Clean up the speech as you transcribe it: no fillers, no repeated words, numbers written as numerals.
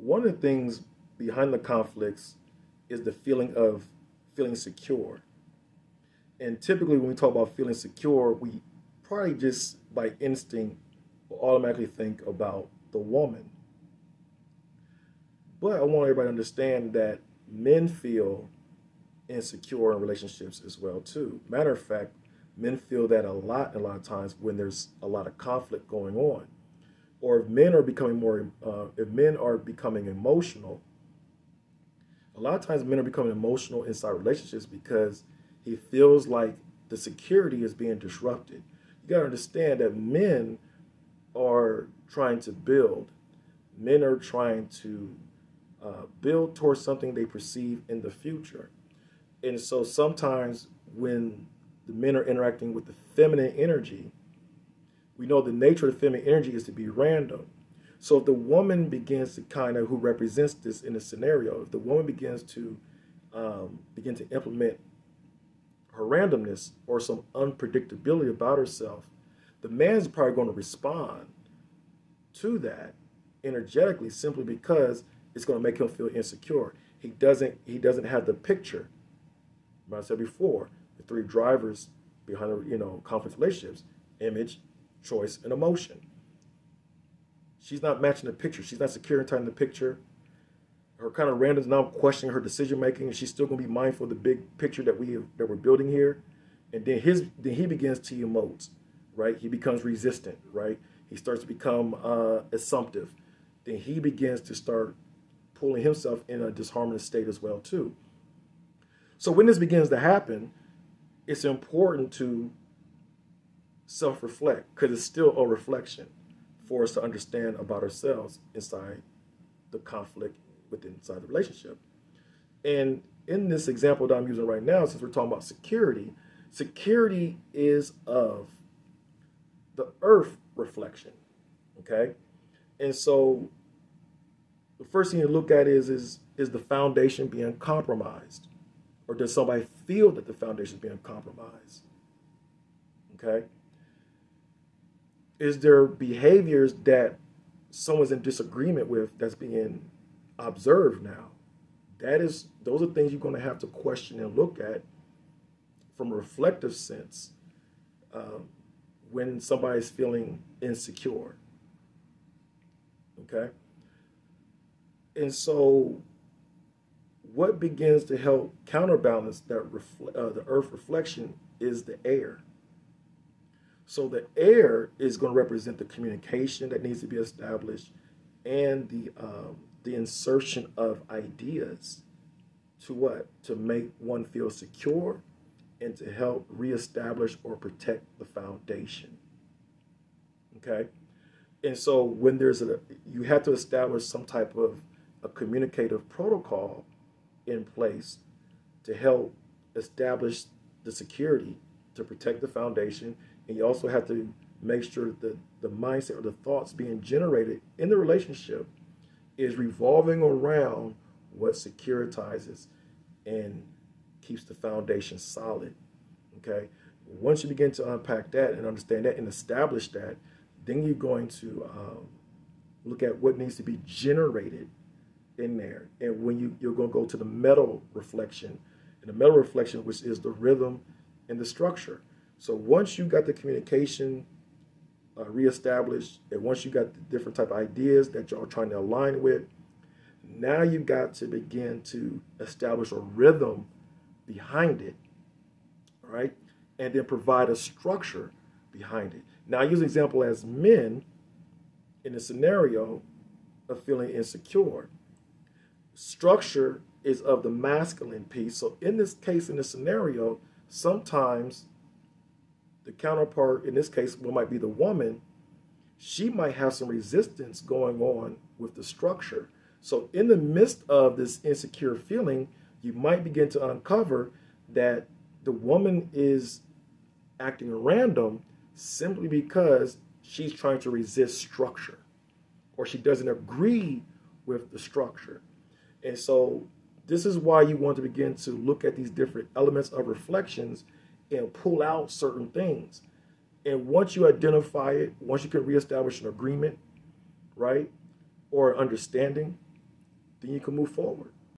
one of the things behind the conflicts is the feeling of feeling secure. And typically, when we talk about feeling secure, we probably just by instinct will automatically think about the woman. But I want everybody to understand that men feel insecure in relationships as well too. Matter of fact, men feel that a lot of times when there's a lot of conflict going on, or if men are becoming emotional. A lot of times men are becoming emotional inside relationships because he feels like the security is being disrupted. You got to understand that men are trying to build. Men are trying to build towards something they perceive in the future. And so sometimes when the men are interacting with the feminine energy, we know the nature of the feminine energy is to be random. So if the woman begins to who represents this in a scenario, if the woman begins to implement her randomness or some unpredictability about herself, the man's probably going to respond to that energetically simply because it's going to make him feel insecure. He doesn't have the picture. As I said before, the three drivers behind conflict relationships: image, choice, and emotion. She's not matching the picture. She's not secure in the picture. Her kind of random's now questioning her decision making, and she's still going to be mindful of the big picture that we're building here. And then he begins to emote, right? He becomes resistant, right? He starts to become assumptive. Then he begins to start pulling himself in a disharmonious state as well too. So when this begins to happen, it's important to self-reflect because it's still a reflection for us to understand about ourselves inside the conflict inside the relationship. And in this example that I'm using right now, since we're talking about security, security is of the earth reflection, okay? And so the first thing you look at is the foundation being compromised? Or does somebody feel that the foundation is being compromised? Okay? Is there behaviors that someone's in disagreement with that's being observed now? Those are things you're going to have to question and look at from a reflective sense when somebody's feeling insecure. Okay? And so what begins to help counterbalance that the earth reflection is the air. So the air is going to represent the communication that needs to be established and the insertion of ideas to what? To make one feel secure and to help reestablish or protect the foundation. Okay? And so when you have to establish some type of a communicative protocol in place to help establish the security to protect the foundation. And you also have to make sure that the mindset or the thoughts being generated in the relationship is revolving around what securitizes and keeps the foundation solid. Okay? Once you begin to unpack that and understand that and establish that, then you're going to look at what needs to be generated in there. And when you're going to go to the metal reflection, and the metal reflection, which is the rhythm and the structure. So once you got the communication reestablished, and once you got the different type of ideas that you're trying to align with, now you got to begin to establish a rhythm behind it, right? And then provide a structure behind it. Now I use an example as men in a scenario of feeling insecure. Structure is of the masculine piece. So in this case, in this scenario, sometimes the counterpart, in this case, what might be the woman, she might have some resistance going on with the structure. So in the midst of this insecure feeling, you might begin to uncover that the woman is acting random simply because she's trying to resist structure, or she doesn't agree with the structure. And so this is why you want to begin to look at these different elements of reflections and pull out certain things. And once you identify it, once you can reestablish an agreement, right, or understanding, then you can move forward.